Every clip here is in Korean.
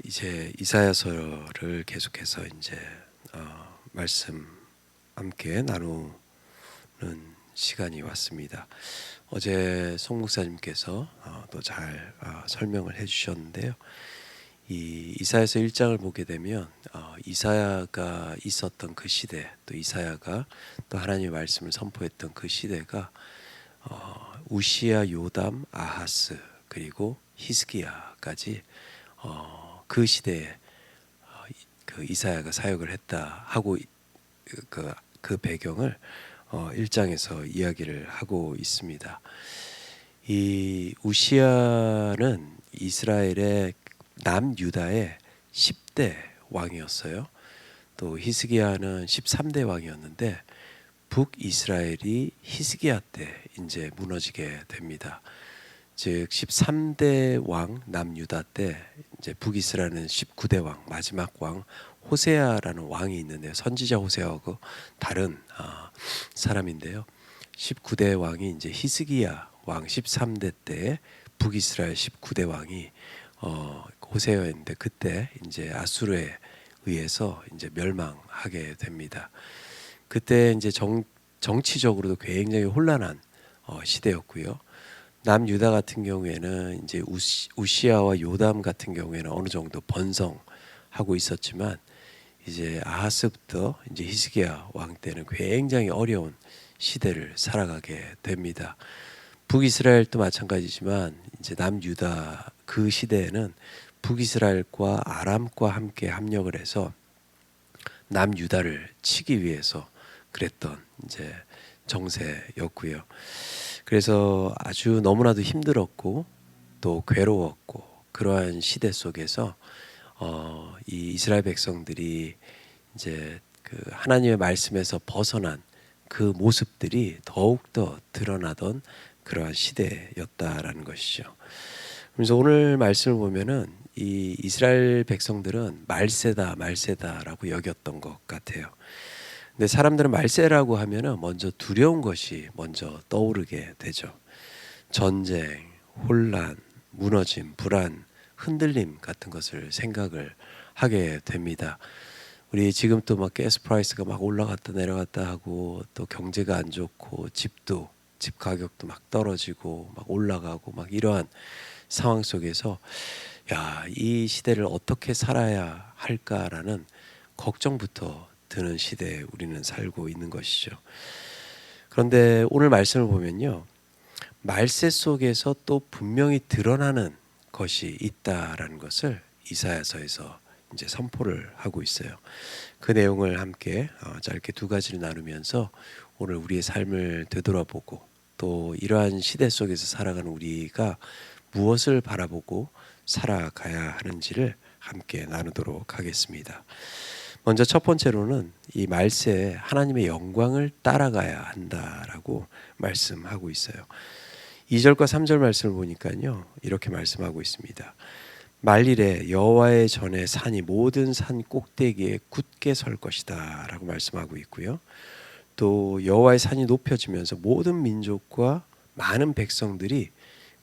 이제 이사야서를 계속해서 이제 말씀 함께 나누는 시간이 왔습니다. 어제 송 목사님께서 또 잘 설명을 해주셨는데요. 이 이사야서 1장을 보게 되면 이사야가 있었던 그 시대, 또 이사야가 또 하나님의 말씀을 선포했던 그 시대가 우시야, 요담, 아하스 그리고 히스기야까지 그 시대에 그 이사야가 사역을 했다 하고 그 배경을 1장에서 이야기를 하고 있습니다. 이 우시야는 이스라엘의 남유다의 10대 왕이었어요. 또 히스기야는 13대 왕이었는데 북이스라엘이 히스기야 때 이제 무너지게 됩니다. 즉 13대 왕 남유다 때 이제 북이스라엘은 19대 왕 마지막 왕 호세아라는 왕이 있는데요. 선지자 호세아하고 다른 사람인데요. 19대 왕이 이제 히스기야 왕 13대 때 북이스라엘 19대 왕이 호세아였는데 그때 이제 아수르에 의해서 이제 멸망하게 됩니다. 그때 이제 정치적으로도 굉장히 혼란한 시대였고요. 남유다 같은 경우에는 이제 우시야와 요담 같은 경우에는 어느 정도 번성하고 있었지만 이제 아하스부터 이제 히스기야 왕 때는 굉장히 어려운 시대를 살아가게 됩니다. 북이스라엘도 마찬가지지만 이제 남유다 그 시대에는 북이스라엘과 아람과 함께 합력을 해서 남유다를 치기 위해서 그랬던 이제 정세였고요. 그래서 아주 너무나도 힘들었고 또 괴로웠고 그러한 시대 속에서 이 이스라엘 백성들이 이제 그 하나님의 말씀에서 벗어난 그 모습들이 더욱더 드러나던 그러한 시대였다라는 것이죠. 그래서 오늘 말씀을 보면은 이 이스라엘 백성들은 말세다라고 여겼던 것 같아요. 근데 사람들은 말세라고 하면은 먼저 두려운 것이 먼저 떠오르게 되죠. 전쟁, 혼란, 무너짐, 불안, 흔들림 같은 것을 생각을 하게 됩니다. 우리 지금 또 막 가스 프라이스가 막 올라갔다 내려갔다 하고 또 경제가 안 좋고 집 가격도 막 떨어지고 막 올라가고 막 이러한 상황 속에서 이 시대를 어떻게 살아야 할까라는 걱정부터 드는 시대에 우리는 살고 있는 것이죠. 그런데 오늘 말씀을 보면요. 말세 속에서 또 분명히 드러나는 것이 있다라는 것을 이사야서에서 이제 선포를 하고 있어요. 그 내용을 함께 짧게 두 가지를 나누면서 오늘 우리의 삶을 되돌아보고 또 이러한 시대 속에서 살아가는 우리가 무엇을 바라보고 살아가야 하는지를 함께 나누도록 하겠습니다. 먼저 첫 번째로는 이 말세에 하나님의 영광을 따라가야 한다라고 말씀하고 있어요. 2절과 3절 말씀을 보니까요. 이렇게 말씀하고 있습니다. 말일에 여호와의 전에 산이 모든 산 꼭대기에 굳게 설 것이다 라고 말씀하고 있고요. 또 여호와의 산이 높여지면서 모든 민족과 많은 백성들이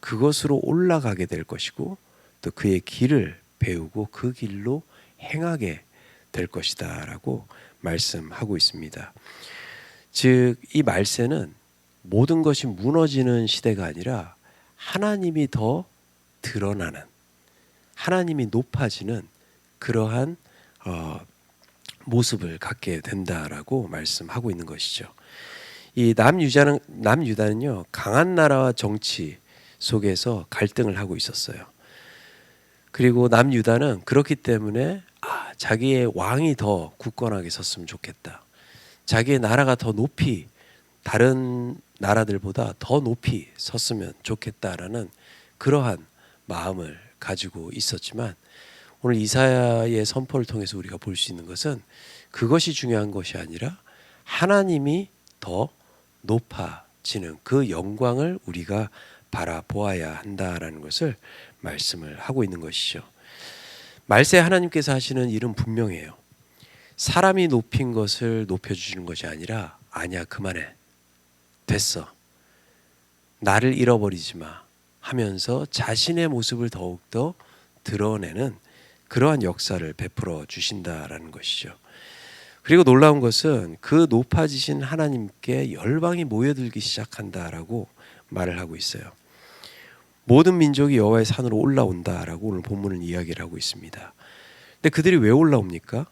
그것으로 올라가게 될 것이고 또 그의 길을 배우고 그 길로 행하게 될 것이다 라고 말씀하고 있습니다. 즉 이 말세는 모든 것이 무너지는 시대가 아니라 하나님이 더 드러나는 하나님이 높아지는 그러한 모습을 갖게 된다라고 말씀하고 있는 것이죠. 이 남유다는요 강한 나라와 정치 속에서 갈등을 하고 있었어요. 그리고 남유다는 그렇기 때문에 자기의 왕이 더 굳건하게 섰으면 좋겠다. 자기의 나라가 더 높이 다른 나라들보다 더 높이 섰으면 좋겠다라는 그러한 마음을 가지고 있었지만 오늘 이사야의 선포를 통해서 우리가 볼 수 있는 것은 그것이 중요한 것이 아니라 하나님이 더 높아지는 그 영광을 우리가 바라보아야 한다라는 것을 말씀을 하고 있는 것이죠. 말세 하나님께서 하시는 일은 분명해요. 사람이 높인 것을 높여주시는 것이 아니라 아니야 그만해 됐어 나를 잃어버리지 마 하면서 자신의 모습을 더욱더 드러내는 그러한 역사를 베풀어 주신다라는 것이죠. 그리고 놀라운 것은 그 높아지신 하나님께 열방이 모여들기 시작한다라고 말을 하고 있어요. 모든 민족이 여호와의 산으로 올라온다라고 오늘 본문은 이야기를 하고 있습니다. 근데 그들이 왜 올라옵니까?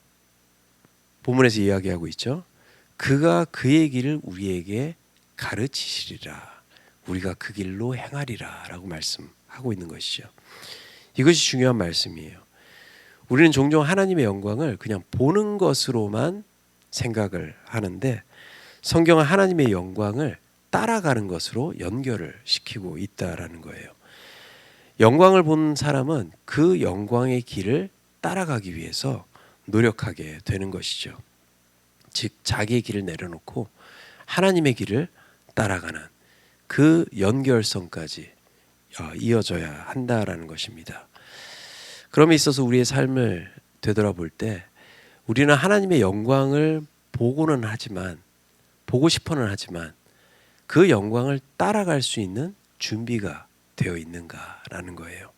본문에서 이야기하고 있죠. 그가 그의 길을 우리에게 가르치시리라. 우리가 그 길로 행하리라 라고 말씀하고 있는 것이죠. 이것이 중요한 말씀이에요. 우리는 종종 하나님의 영광을 그냥 보는 것으로만 생각을 하는데 성경은 하나님의 영광을 따라가는 것으로 연결을 시키고 있다라는 거예요. 영광을 본 사람은 그 영광의 길을 따라가기 위해서 노력하게 되는 것이죠. 즉 자기의 길을 내려놓고 하나님의 길을 따라가는 그 연결성까지 이어져야 한다라는 것입니다. 그럼에 있어서 우리의 삶을 되돌아볼 때 우리는 하나님의 영광을 보고는 하지만 보고 싶어는 하지만 그 영광을 따라갈 수 있는 준비가 되어 있는가라는 거예요.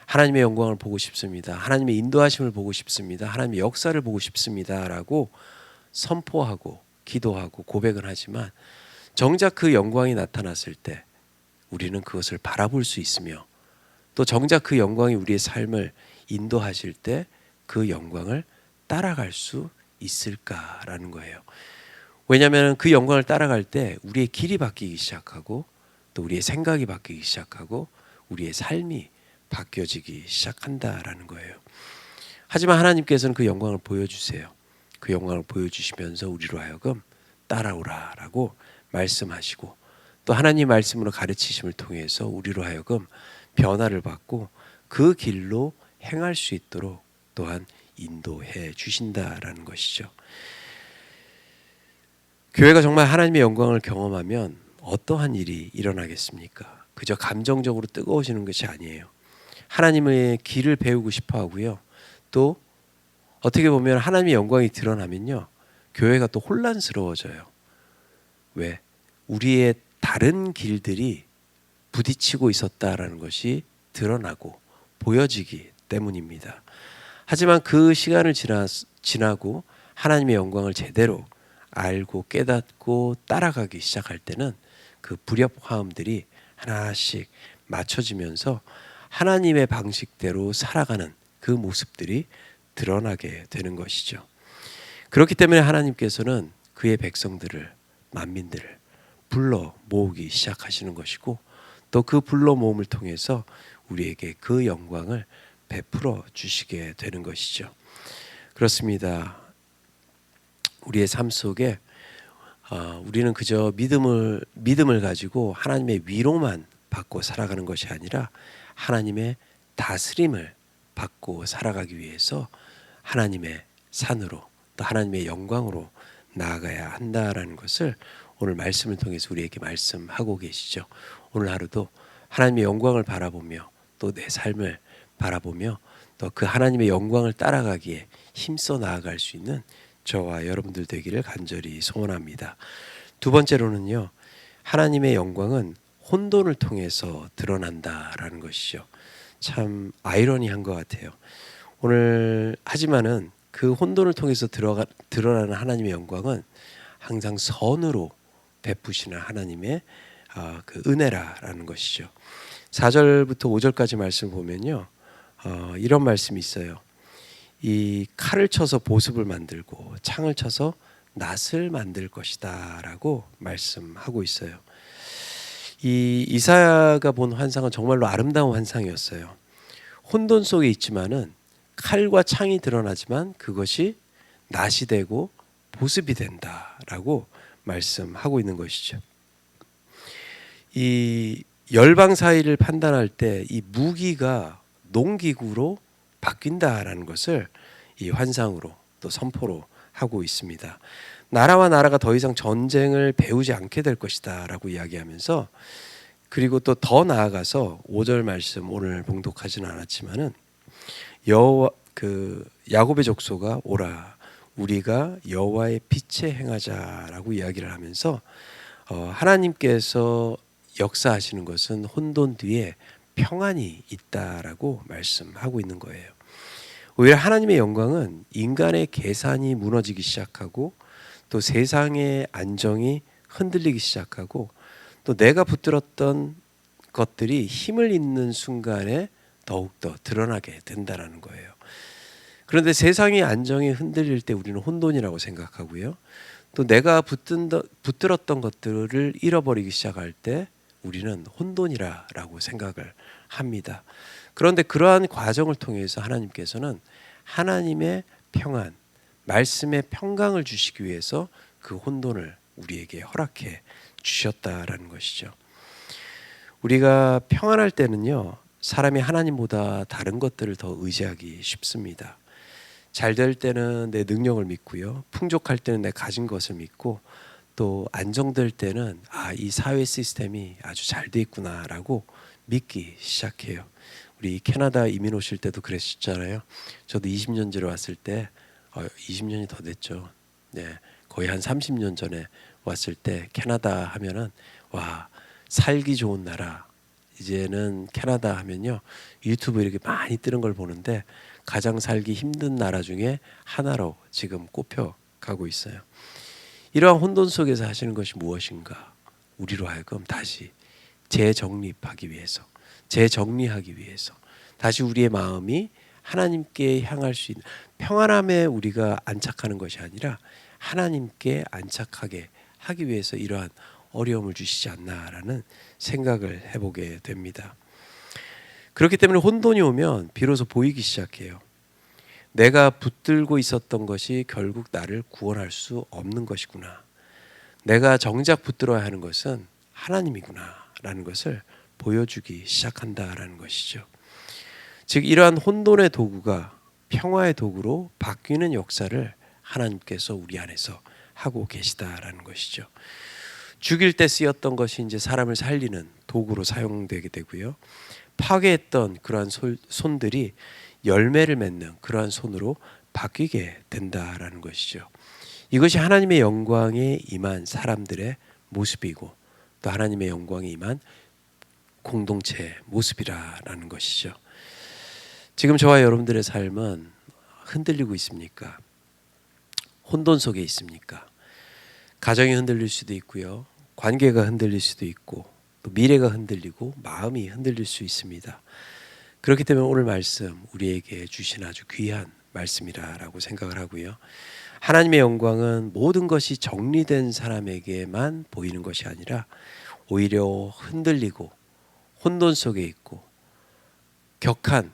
하나님의 영광을 보고 싶습니다. 하나님의 인도하심을 보고 싶습니다. 하나님의 역사를 보고 싶습니다라고 선포하고 기도하고 고백은 하지만 정작 그 영광이 나타났을 때 우리는 그것을 바라볼 수 있으며 또 정작 그 영광이 우리의 삶을 인도하실 때 그 영광을 따라갈 수 있을까라는 거예요. 왜냐하면 그 영광을 따라갈 때 우리의 길이 바뀌기 시작하고 또 우리의 생각이 바뀌기 시작하고 우리의 삶이 바뀌어지기 시작한다라는 거예요. 하지만 하나님께서는 그 영광을 보여주세요. 그 영광을 보여주시면서 우리로 하여금 따라오라라고 말씀하시고 또 하나님 말씀으로 가르치심을 통해서 우리로 하여금 변화를 받고 그 길로 행할 수 있도록 또한 인도해 주신다라는 것이죠. 교회가 정말 하나님의 영광을 경험하면 어떠한 일이 일어나겠습니까? 그저 감정적으로 뜨거워지는 것이 아니에요. 하나님의 길을 배우고 싶어 하고요. 또 어떻게 보면 하나님의 영광이 드러나면요. 교회가 또 혼란스러워져요. 왜? 우리의 다른 길들이 부딪히고 있었다라는 것이 드러나고 보여지기 때문입니다. 하지만 그 시간을 지나고 하나님의 영광을 제대로 알고 깨닫고 따라가기 시작할 때는 그 불협화음들이 하나씩 맞춰지면서 하나님의 방식대로 살아가는 그 모습들이 드러나게 되는 것이죠. 그렇기 때문에 하나님께서는 그의 백성들을 만민들을 불러 모으기 시작하시는 것이고 또 그 불러 모음을 통해서 우리에게 그 영광을 베풀어 주시게 되는 것이죠. 그렇습니다. 우리의 삶 속에 우리는 그저 믿음을 가지고 하나님의 위로만 받고 살아가는 것이 아니라 하나님의 다스림을 받고 살아가기 위해서 하나님의 산으로 또 하나님의 영광으로 나아가야 한다라는 것을 오늘 말씀을 통해서 우리에게 말씀하고 계시죠. 오늘 하루도 하나님의 영광을 바라보며 또 내 삶을 바라보며 또 그 하나님의 영광을 따라가기에 힘써 나아갈 수 있는 저와 여러분들 되기를 간절히 소원합니다. 두 번째로는요. 하나님의 영광은 혼돈을 통해서 드러난다라는 것이죠. 참 아이러니한 것 같아요. 오늘 하지만은 그 혼돈을 통해서 드러나는 하나님의 영광은 항상 선으로 베푸시는 하나님의 그 은혜라는 것이죠. 4절부터 5절까지 말씀 보면요. 이런 말씀이 있어요. 이 칼을 쳐서 보습을 만들고 창을 쳐서 낫을 만들 것이다 라고 말씀하고 있어요. 이 이사야가 본 환상은 정말로 아름다운 환상이었어요. 혼돈 속에 있지만은 칼과 창이 드러나지만 그것이 낫이 되고 보습이 된다라고 말씀하고 있는 것이죠. 이 열방 사이를 판단할 때 이 무기가 농기구로 바뀐다라는 것을 이 환상으로 또 선포로 하고 있습니다. 나라와 나라가 더 이상 전쟁을 배우지 않게 될 것이다라고 이야기하면서 그리고 또 더 나아가서 5절 말씀 오늘 봉독하지는 않았지만은 야곱의 족속아 오라 우리가 여호와의 빛에 행하자라고 이야기를 하면서 하나님께서 역사하시는 것은 혼돈 뒤에 평안이 있다라고 말씀하고 있는 거예요. 오히려 하나님의 영광은 인간의 계산이 무너지기 시작하고 또 세상의 안정이 흔들리기 시작하고 또 내가 붙들었던 것들이 힘을 잃는 순간에 더욱더 드러나게 된다는 거예요. 그런데 세상의 안정이 흔들릴 때 우리는 혼돈이라고 생각하고요. 또 내가 붙들었던 것들을 잃어버리기 시작할 때 우리는 혼돈이라고 생각을 합니다. 그런데 그러한 과정을 통해서 하나님께서는 하나님의 평안, 말씀의 평강을 주시기 위해서 그 혼돈을 우리에게 허락해 주셨다라는 것이죠. 우리가 평안할 때는요, 사람이 하나님보다 다른 것들을 더 의지하기 쉽습니다. 잘 될 때는 내 능력을 믿고요, 풍족할 때는 내 가진 것을 믿고, 또 안정될 때는 이 사회 시스템이 아주 잘 돼 있구나라고 믿기 시작해요. 우리 캐나다 이민 오실 때도 그랬었잖아요. 저도 20년 전에 왔을 때 20년이 더 됐죠. 네, 거의 한 30년 전에 왔을 때 캐나다 하면은 와, 살기 좋은 나라. 이제는 캐나다 하면요, 유튜브 이렇게 많이 뜨는 걸 보는데 가장 살기 힘든 나라 중에 하나로 지금 꼽혀가고 있어요. 이러한 혼돈 속에서 하시는 것이 무엇인가? 우리로 하여금 다시 재정립하기 위해서, 재정리하기 위해서, 다시 우리의 마음이 하나님께 향할 수 있는 평안함에 우리가 안착하는 것이 아니라 하나님께 안착하게 하기 위해서 이러한 어려움을 주시지 않나라는 생각을 해보게 됩니다. 그렇기 때문에 혼돈이 오면 비로소 보이기 시작해요. 내가 붙들고 있었던 것이 결국 나를 구원할 수 없는 것이구나. 내가 정작 붙들어야 하는 것은 하나님이구나 라는 것을 보여주기 시작한다라는 것이죠. 즉 이러한 혼돈의 도구가 평화의 도구로 바뀌는 역사를 하나님께서 우리 안에서 하고 계시다라는 것이죠. 죽일 때 쓰였던 것이 이제 사람을 살리는 도구로 사용되게 되고요. 파괴했던 그러한 손들이 열매를 맺는 그러한 손으로 바뀌게 된다라는 것이죠. 이것이 하나님의 영광에 임한 사람들의 모습이고 또 하나님의 영광에 임한 공동체의 모습이라는 것이죠. 지금 저와 여러분들의 삶은 흔들리고 있습니까? 혼돈 속에 있습니까? 가정이 흔들릴 수도 있고요. 관계가 흔들릴 수도 있고 또 미래가 흔들리고 마음이 흔들릴 수 있습니다. 그렇기 때문에 오늘 말씀 우리에게 주신 아주 귀한 말씀이라고 생각을 하고요. 하나님의 영광은 모든 것이 정리된 사람에게만 보이는 것이 아니라 오히려 흔들리고 혼돈 속에 있고 격한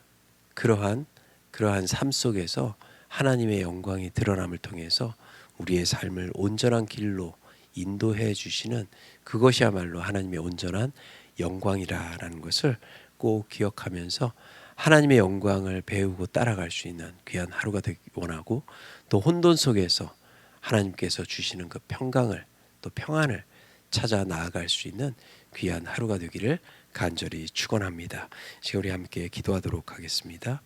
그러한 삶 속에서 하나님의 영광이 드러남을 통해서 우리의 삶을 온전한 길로 인도해 주시는 그것이야말로 하나님의 온전한 영광이라는 것을 꼭 기억하면서 하나님의 영광을 배우고 따라갈 수 있는 귀한 하루가 되기 원하고 또 혼돈 속에서 하나님께서 주시는 그 평강을 또 평안을 찾아 나아갈 수 있는 귀한 하루가 되기를 간절히 축원합니다. 지금 우리 함께 기도하도록 하겠습니다.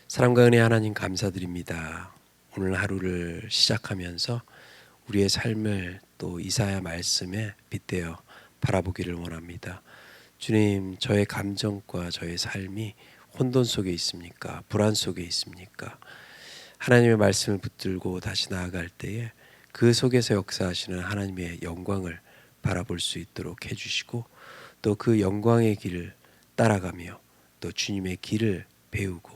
사랑과 은혜 하나님 감사드립니다. 오늘 하루를 시작하면서 우리의 삶을 또 이사야 말씀에 빗대어 바라보기를 원합니다. 주님, 저의 감정과 저의 삶이 혼돈 속에 있습니까? 불안 속에 있습니까? 하나님의 말씀을 붙들고 다시 나아갈 때에 그 속에서 역사하시는 하나님의 영광을 바라볼 수 있도록 해주시고 또 그 영광의 길을 따라가며 또 주님의 길을 배우고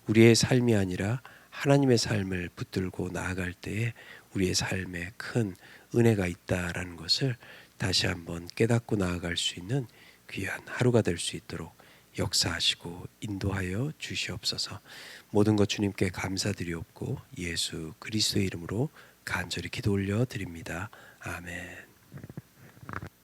우리의 삶이 아니라 하나님의 삶을 붙들고 나아갈 때에 우리의 삶에 큰 은혜가 있다라는 것을 다시 한번 깨닫고 나아갈 수 있는 귀한 하루가 될 수 있도록 역사하시고 인도하여 주시옵소서. 모든 것 주님께 감사드리옵고 예수 그리스도의 이름으로 간절히 기도 올려 드립니다. 아멘.